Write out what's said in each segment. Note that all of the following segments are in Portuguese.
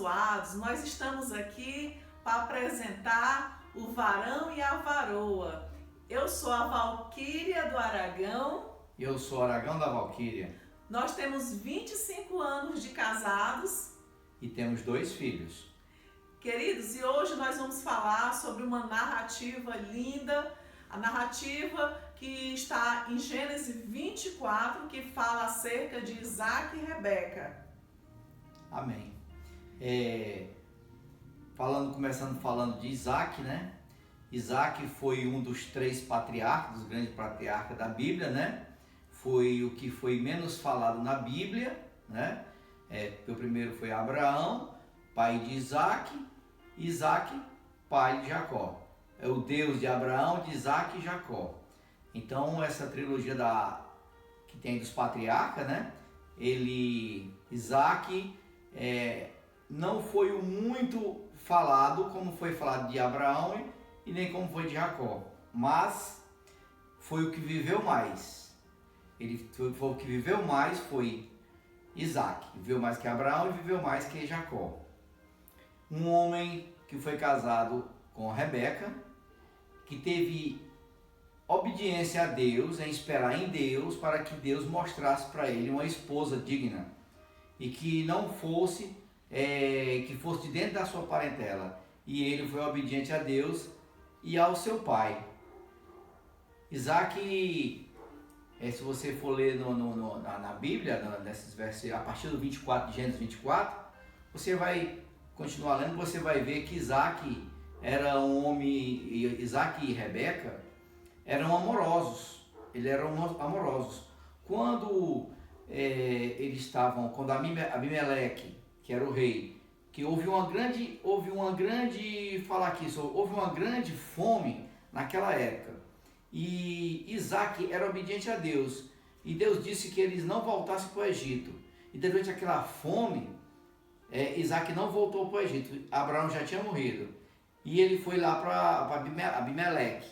abençoados, nós estamos aqui para apresentar o varão e a varoa. Eu sou a Valquíria do Aragão. E eu sou o Aragão da Valquíria. Nós temos 25 anos de casados. E temos 2 filhos. Queridos, e hoje nós vamos falar sobre uma narrativa linda, a narrativa que está em Gênesis 24, que fala acerca de Isaac e Rebeca. Amém. Começando falando de Isaac, né? Isaac foi um dos 3 patriarcas, dos grandes patriarcas da Bíblia, né? Foi o que foi menos falado na Bíblia, né? O primeiro foi Abraão, pai de Isaac, Isaac, pai de Jacó. É o Deus de Abraão, de Isaac e Jacó. Então essa trilogia que tem dos patriarcas, né? Isaac não foi o muito falado como foi falado de Abraão e nem como foi de Jacó, mas foi o que viveu mais. Foi o que viveu mais foi Isaac, viveu mais que Abraão e viveu mais que Jacó. Um homem que foi casado com Rebeca, que teve obediência a Deus, em esperar em Deus para que Deus mostrasse para ele uma esposa digna e que não fosse, que fosse de dentro da sua parentela. E ele foi obediente a Deus e ao seu pai. Isaac, se você for ler na Bíblia, nesses versos, a partir do 24, de Gênesis 24, você vai continuar lendo, você vai ver que Isaac era um homem, Isaac e Rebeca eram amorosos, Quando quando Abimeleque, que era o rei, que houve uma grande fome naquela época, e Isaac era obediente a Deus, e Deus disse que eles não voltassem para o Egito, e durante aquela fome, Isaac não voltou para o Egito, Abraão já tinha morrido, e ele foi lá para Abimeleque,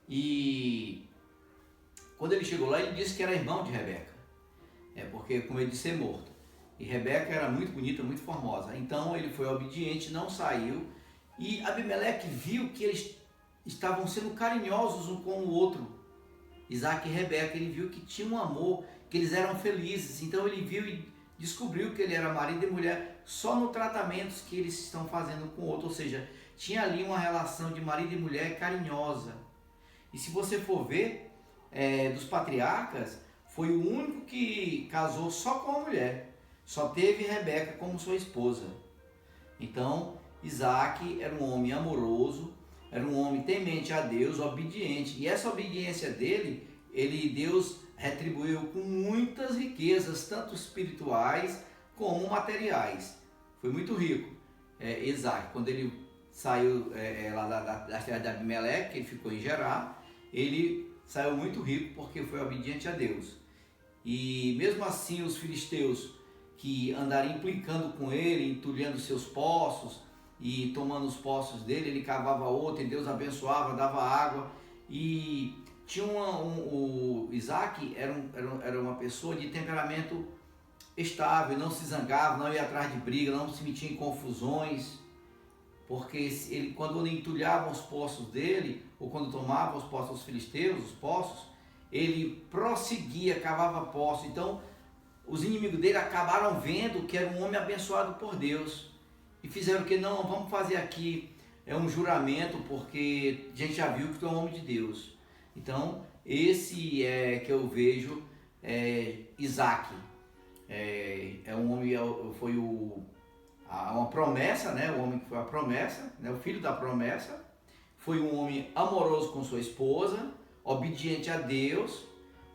e quando ele chegou lá, ele disse que era irmão de Rebeca, porque com medo de ser morto. E Rebeca era muito bonita, muito formosa. Então ele foi obediente, não saiu. E Abimeleque viu que eles estavam sendo carinhosos um com o outro. Isaac e Rebeca, ele viu que tinha um amor, que eles eram felizes. Então ele viu e descobriu que ele era marido e mulher só no tratamento que eles estão fazendo com o outro. Ou seja, tinha ali uma relação de marido e mulher carinhosa. E se você for ver, dos patriarcas, foi o único que casou só com a mulher. Só teve Rebeca como sua esposa. Então, Isaac era um homem amoroso, era um homem temente a Deus, obediente. E essa obediência dele, Deus retribuiu com muitas riquezas, tanto espirituais como materiais. Foi muito rico. Isaac, quando ele saiu lá da terra de Abimeleque, ele ficou em Gerar, ele saiu muito rico porque foi obediente a Deus. E mesmo assim os filisteus que andaram implicando com ele, entulhando seus poços e tomando os poços dele, ele cavava outro e Deus abençoava, dava água. E tinha o Isaac era uma pessoa de temperamento estável, não se zangava, não ia atrás de briga, não se metia em confusões, porque quando ele entulhava os poços dele, ou quando tomava os poços dos filisteus, os poços, ele prosseguia, cavava poços. Então os inimigos dele acabaram vendo que era um homem abençoado por Deus e fizeram que não, vamos fazer aqui um juramento, porque a gente já viu que tu é um homem de Deus. Então esse que eu vejo Isaac, um homem, foi uma promessa, né? O homem que foi a promessa, né? O filho da promessa, foi um homem amoroso com sua esposa, obediente a Deus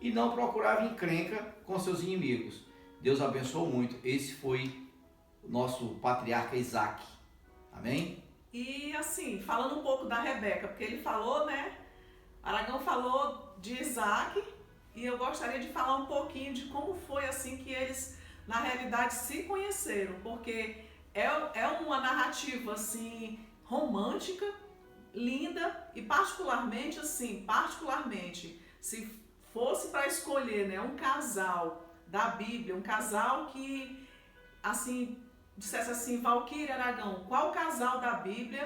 e não procurava encrenca com seus inimigos. Deus abençoou muito. Esse foi o nosso patriarca Isaac. Amém? E assim, falando um pouco da Rebeca, porque ele falou, né? Aragão falou de Isaac, e eu gostaria de falar um pouquinho de como foi assim que eles, na realidade, se conheceram, porque é uma narrativa assim romântica, linda, e particularmente, se fosse para escolher, né, um casal da Bíblia, um casal que assim dissesse assim, Valquíria, Aragão, qual casal da Bíblia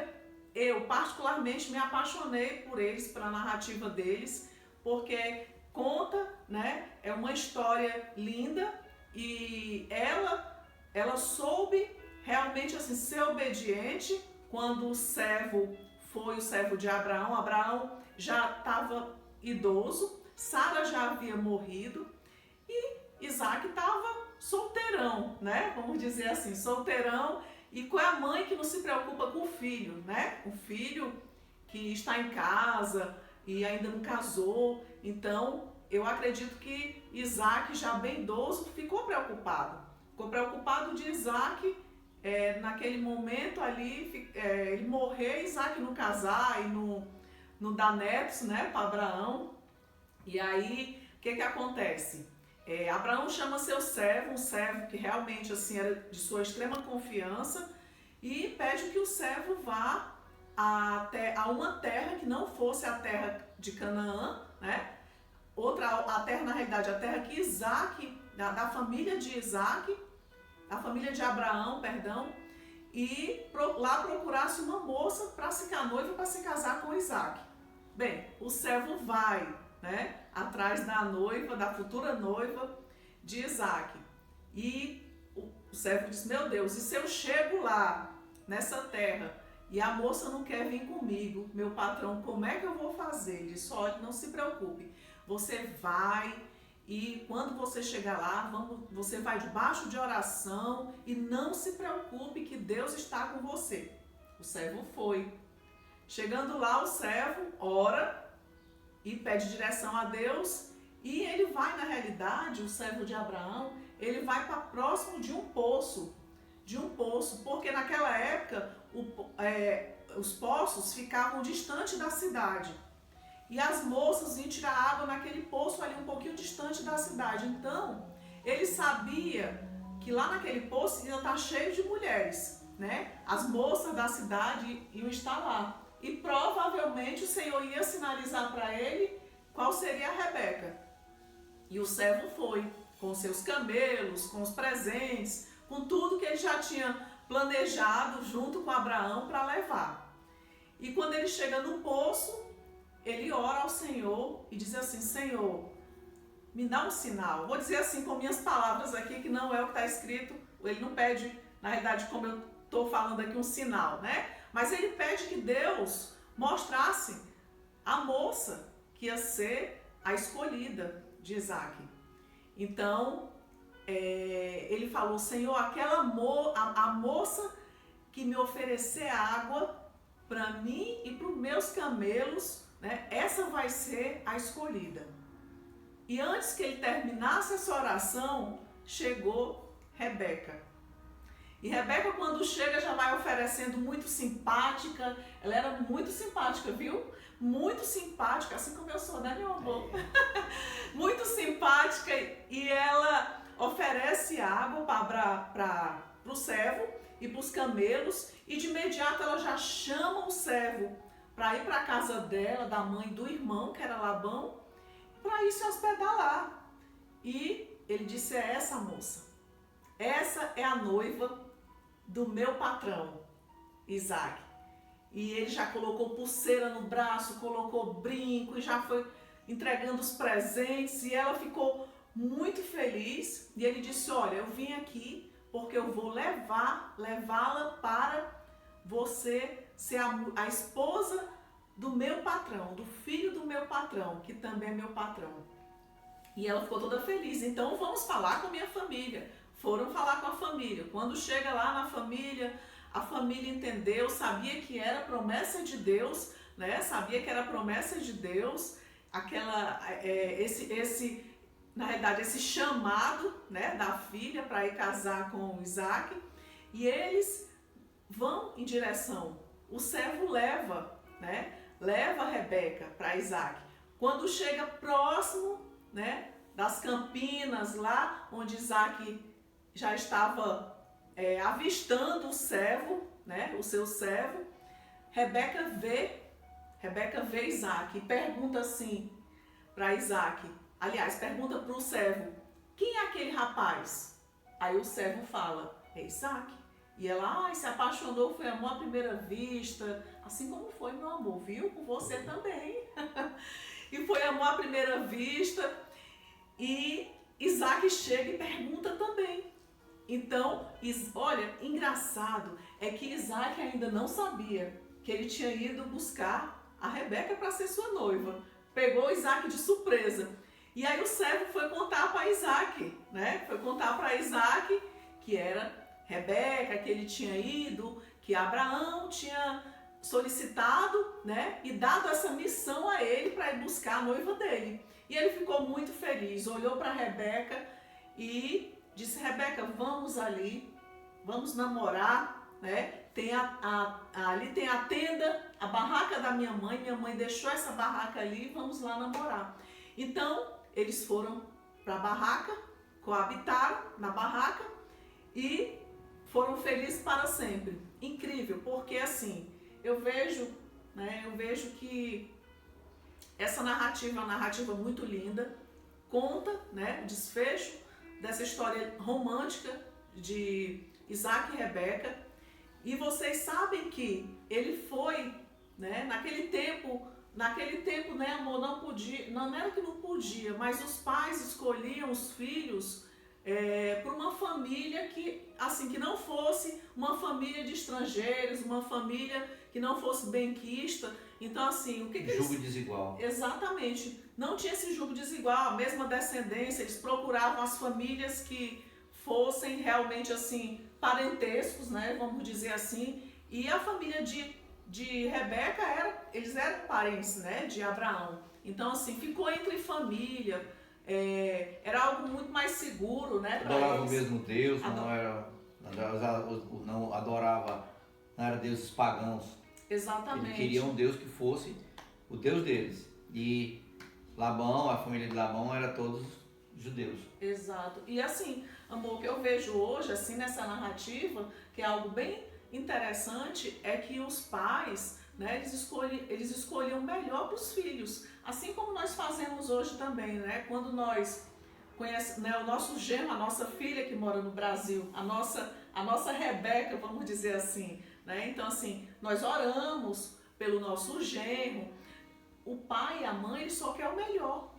eu particularmente me apaixonei por eles, pela narrativa deles, porque conta, né, é uma história linda e ela soube realmente assim ser obediente quando o servo foi o servo de Abraão. Abraão já estava idoso, Sara já havia morrido e Isaac estava solteirão, né? Vamos dizer assim, solteirão. E qual é a mãe que não se preocupa com o filho, né? O filho que está em casa e ainda não casou. Então, eu acredito que Isaac, já bem idoso, ficou preocupado. Ficou preocupado de Isaac, naquele momento ali, ele morrer, Isaac não casar e não dar netos, né, para Abraão. E aí, o que acontece? Abraão chama seu servo, um servo que realmente assim era de sua extrema confiança, e pede que o servo vá a uma terra que não fosse a terra de Canaã, né? A terra, na realidade, a terra que Isaac, da família de Isaac, a família de Abraão, perdão, e lá procurasse uma moça para ficar noiva, para se casar com Isaac. Bem, o servo vai, né, atrás da noiva, da futura noiva de Isaac. E o servo diz, meu Deus, e se eu chego lá, nessa terra, e a moça não quer vir comigo, meu patrão, como é que eu vou fazer? Ele disse, olha, não se preocupe, você vai e quando você chegar lá, você vai debaixo de oração e não se preocupe que Deus está com você. O servo foi. Chegando lá, o servo ora e pede direção a Deus, e ele vai, na realidade, o servo de Abraão, ele vai para próximo de um poço, porque naquela época os poços ficavam distante da cidade, e as moças iam tirar água naquele poço ali um pouquinho distante da cidade. Então, ele sabia que lá naquele poço ia estar cheio de mulheres, né? As moças da cidade iam estar lá. E provavelmente o Senhor ia sinalizar para ele qual seria a Rebeca. E o servo foi, com seus camelos, com os presentes, com tudo que ele já tinha planejado junto com Abraão para levar. E quando ele chega no poço, ele ora ao Senhor e diz assim, Senhor, me dá um sinal. Vou dizer assim com minhas palavras aqui, que não é o que está escrito. Ele não pede, na realidade, como eu estou falando aqui, um sinal, né? Mas ele pede que Deus mostrasse a moça que ia ser a escolhida de Isaac. Então, ele falou, Senhor, a moça que me oferecer água para mim e para os meus camelos, né, essa vai ser a escolhida. E antes que ele terminasse essa oração, chegou Rebeca. E Rebeca, quando chega, já vai oferecendo, muito simpática. Ela era muito simpática, viu? Muito simpática, assim como eu sou, né, meu amor? Muito simpática. E ela oferece água para o servo e para os camelos. E de imediato ela já chama o servo para ir para a casa dela, da mãe do irmão, que era Labão, para ir se hospedar lá. E ele disse, é essa moça. Essa é a noiva do meu patrão, Isaac. E ele já colocou pulseira no braço, colocou brinco e já foi entregando os presentes. E ela ficou muito feliz. E ele disse, olha, eu vim aqui porque eu vou levá-la para você ser a esposa do meu patrão, do filho do meu patrão, que também é meu patrão. E ela ficou toda feliz. Então vamos falar com a minha família. Foram falar com a família. Quando chega lá na família, a família entendeu, sabia que era promessa de Deus, né? Sabia que era promessa de Deus, na realidade, esse chamado, né, da filha para ir casar com Isaac. E eles vão em direção. O servo leva a Rebeca para Isaac. Quando chega próximo, né, das campinas, lá onde Isaac já estava avistando o servo, né, o seu servo, Rebeca vê Isaac e pergunta assim para Isaac, aliás, pergunta para o servo, quem é aquele rapaz? Aí o servo fala, é Isaac. E ela, se apaixonou, foi amor à primeira vista, assim como foi meu amor, viu? Com você também. E foi amor à primeira vista. E Isaac chega e pergunta também. Então, olha, engraçado é que Isaac ainda não sabia que ele tinha ido buscar a Rebeca para ser sua noiva. Pegou Isaac de surpresa. E aí o servo foi contar para Isaac, né? Foi contar para Isaac que era Rebeca, que ele tinha ido, que Abraão tinha solicitado, né? E dado essa missão a ele para ir buscar a noiva dele. E ele ficou muito feliz, olhou para Rebeca e disse: Rebeca, vamos ali, vamos namorar, né? Ali tem a tenda, a barraca da minha mãe deixou essa barraca ali, vamos lá namorar. Então, eles foram para a barraca, coabitaram na barraca e foram felizes para sempre. Incrível, porque assim, eu vejo que essa narrativa é uma narrativa muito linda, conta, né, o desfecho dessa história romântica de Isaac e Rebeca. E vocês sabem que ele foi, né, naquele tempo, né, amor, não podia, não era que não podia, mas os pais escolhiam os filhos para uma família que, assim, que não fosse uma família de estrangeiros, uma família que não fosse benquista. Então, assim, o que julgo desigual. Exatamente. Não tinha esse julgo desigual, a mesma descendência. Eles procuravam as famílias que fossem realmente, assim, parentescos, né? Vamos dizer assim. E a família de Rebeca, eles eram parentes, né? De Abraão. Então, assim, ficou entre família. Era algo muito mais seguro, né? Adorava o mesmo Deus, não adorava, não era deuses pagãos. Exatamente. Eles queriam um Deus que fosse o Deus deles. E Labão, a família de Labão, era todos judeus. Exato. E assim, amor, o que eu vejo hoje, assim, nessa narrativa, que é algo bem interessante, é que os pais, né, eles escolhiam o melhor para os filhos. Assim como nós fazemos hoje também, né? Quando nós conhecemos, né, o nosso genro, a nossa filha que mora no Brasil, a nossa Rebeca, vamos dizer assim, né? Então, assim, nós oramos pelo nosso genro. O pai e a mãe, ele só quer o melhor.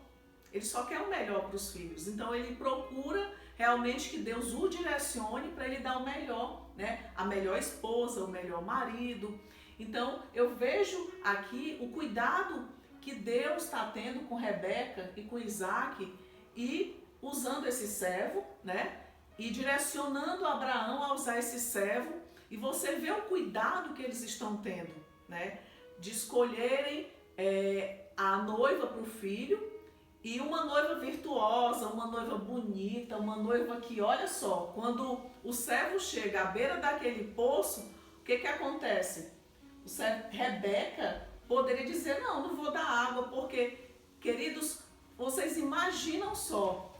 Ele só quer o melhor para os filhos. Então, ele procura realmente que Deus o direcione para ele dar o melhor, né? A melhor esposa, o melhor marido. Então, eu vejo aqui o cuidado que Deus está tendo com Rebeca e com Isaac e usando esse servo, né? E direcionando Abraão a usar esse servo. E você vê o cuidado que eles estão tendo, né? De escolherem a noiva para o filho, e uma noiva virtuosa, uma noiva bonita, uma noiva que, olha só, quando o servo chega à beira daquele poço, o que acontece? Rebeca poderia dizer: não vou dar água, porque, queridos, vocês imaginam só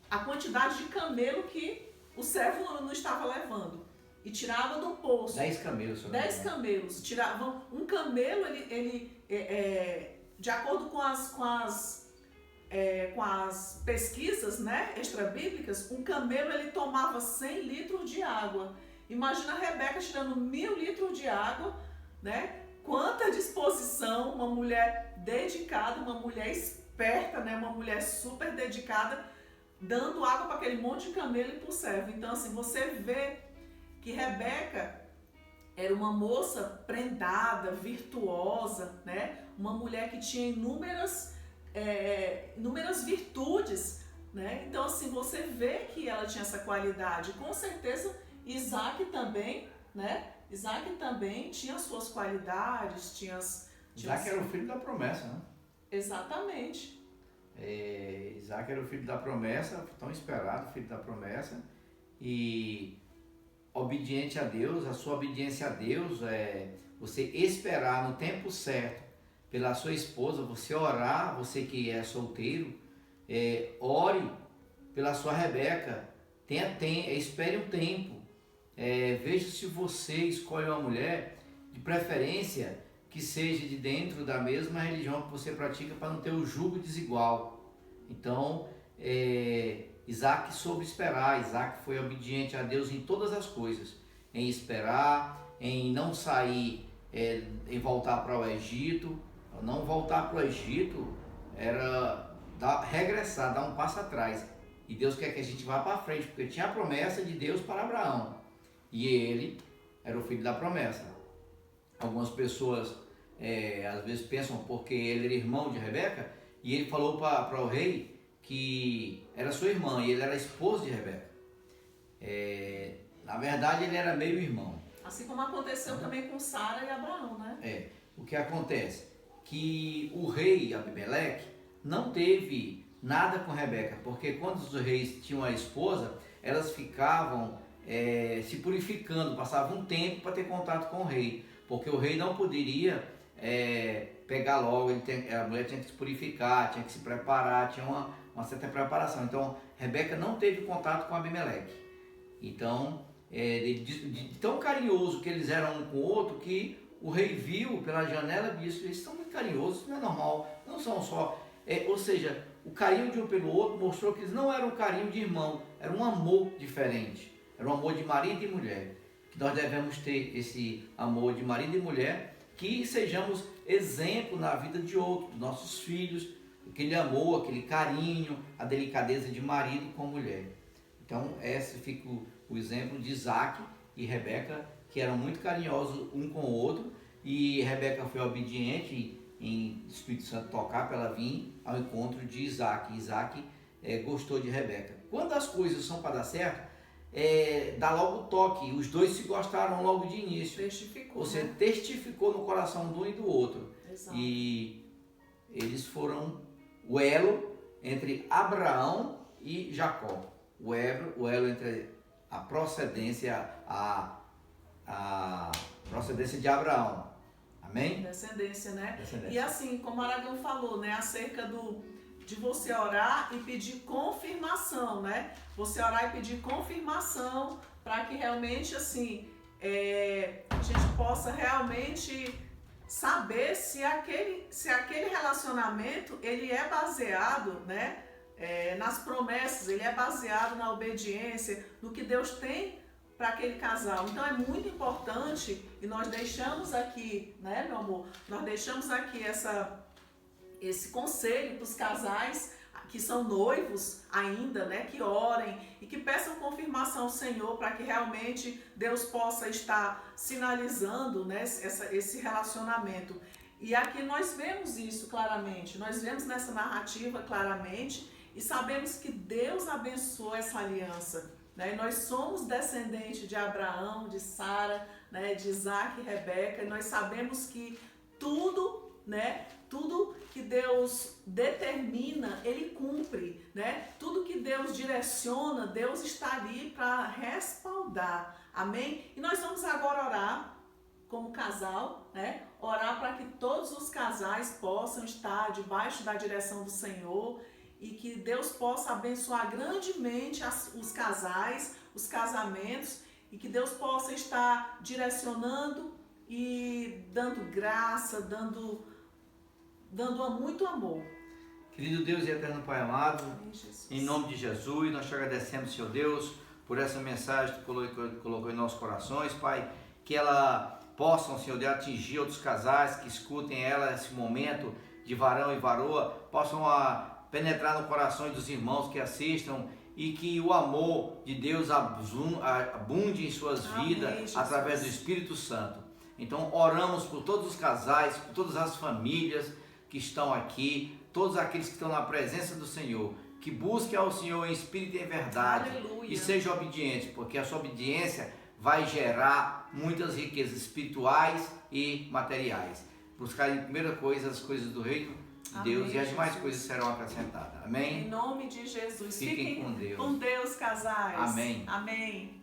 a quantidade de camelo que o servo não estava levando. E tirava do poço. 10 camelos. 10 camelos. Tiravam um camelo, ele de acordo com as pesquisas, né, extrabíblicas, um camelo ele tomava 100 litros de água. Imagina a Rebeca tirando 1000 litros de água, né? Quanta disposição, uma mulher dedicada, uma mulher esperta, né, uma mulher super dedicada, dando água para aquele monte de camelo e para o servo. Então, assim, você vê que Rebeca era uma moça prendada, virtuosa, né? Uma mulher que tinha inúmeras virtudes, né? Então, assim, você vê que ela tinha essa qualidade. Com certeza, Isaac também, né? Isaac também tinha suas qualidades, Isaac era o filho da promessa, né? Exatamente. Isaac era o filho da promessa, tão esperado, filho da promessa, e obediente a Deus. A sua obediência a Deus é você esperar no tempo certo pela sua esposa, você orar, você que é solteiro, ore pela sua Rebeca, espere um tempo, veja se você escolhe uma mulher, de preferência que seja de dentro da mesma religião que você pratica, para não ter o julgo desigual. Então, Isaac soube esperar, Isaac foi obediente a Deus em todas as coisas. em esperar, em não sair, em voltar para o Egito. Não voltar para o Egito era regressar, dar um passo atrás. E Deus quer que a gente vá para frente, porque tinha a promessa de Deus para Abraão. E ele era o filho da promessa. Algumas pessoas às vezes pensam porque ele era irmão de Rebeca, e ele falou para o rei que era sua irmã e ele era esposo de Rebeca. Na verdade ele era meio irmão. Assim como aconteceu também com Sara e Abraão, né? O que acontece? Que o rei Abimeleque não teve nada com Rebeca, porque quando os reis tinham a esposa, elas ficavam se purificando, passavam um tempo para ter contato com o rei, porque o rei não poderia pegar logo, a mulher tinha que se purificar, tinha que se preparar, tinha uma certa preparação. Então Rebeca não teve contato com Abimeleque. Então de tão carinhoso que eles eram um com o outro, que o rei viu pela janela e disse: eles são muito carinhosos, não é normal, não são só. Ou seja, o carinho de um pelo outro mostrou que eles não eram um carinho de irmão, era um amor diferente, era um amor de marido e mulher. Que nós devemos ter esse amor de marido e mulher, que sejamos exemplo na vida de outros, dos nossos filhos, aquele amor, aquele carinho, a delicadeza de marido com mulher. Então, esse fica o exemplo de Isaac e Rebeca, que eram muito carinhosos um com o outro, e Rebeca foi obediente em Espírito Santo tocar para ela vir ao encontro de Isaac. Isaac gostou de Rebeca. Quando as coisas são para dar certo, dá logo o toque. Os dois se gostaram logo de início. Você testificou no coração do um e do outro. Exato. E eles foram o elo entre Abraão e Jacó. O elo entre a procedência, a procedência de Abraão. Amém? Descendência, né? Descendência. E assim, como Aragão falou, né? Acerca de você orar e pedir confirmação, né? Você orar e pedir confirmação para que realmente, assim, a gente possa realmente saber se aquele relacionamento, ele é baseado, né? Nas promessas, ele é baseado na obediência, no que Deus tem para aquele casal. Então é muito importante, e nós deixamos aqui, né, meu amor, nós deixamos aqui esse conselho para os casais que são noivos ainda, né, que orem e que peçam confirmação ao Senhor para que realmente Deus possa estar sinalizando, né, esse relacionamento. E aqui nós vemos isso claramente, nós vemos nessa narrativa claramente e sabemos que Deus abençoou essa aliança. Né? Nós somos descendentes de Abraão, de Sara, né? De Isaac e Rebeca, e nós sabemos que tudo, né? Tudo que Deus determina, Ele cumpre, né? Tudo que Deus direciona, Deus está ali para respaldar, amém? E nós vamos agora orar como casal, né? Orar para que todos os casais possam estar debaixo da direção do Senhor, e que Deus possa abençoar grandemente os casais, os casamentos, e que Deus possa estar direcionando e dando graça, dando muito amor. Querido Deus e eterno Pai amado, em nome de Jesus, nós te agradecemos, Senhor Deus, por essa mensagem que tu colocou em nossos corações, Pai, que ela possam, Senhor Deus, atingir outros casais que escutem ela nesse momento de varão e varoa, possam penetrar no coração dos irmãos que assistam, e que o amor de Deus abunde em suas vidas através do Espírito Santo. Então oramos por todos os casais, por todas as famílias que estão aqui, todos aqueles que estão na presença do Senhor, que busquem ao Senhor em espírito e em verdade. Aleluia. E sejam obedientes, porque a sua obediência vai gerar muitas riquezas espirituais e materiais. Buscar em primeira coisa as coisas do reino de Deus. Amém, e as demais coisas serão acrescentadas. Amém? Em nome de Jesus. Fiquem com Deus. Com Deus, casais. Amém. Amém.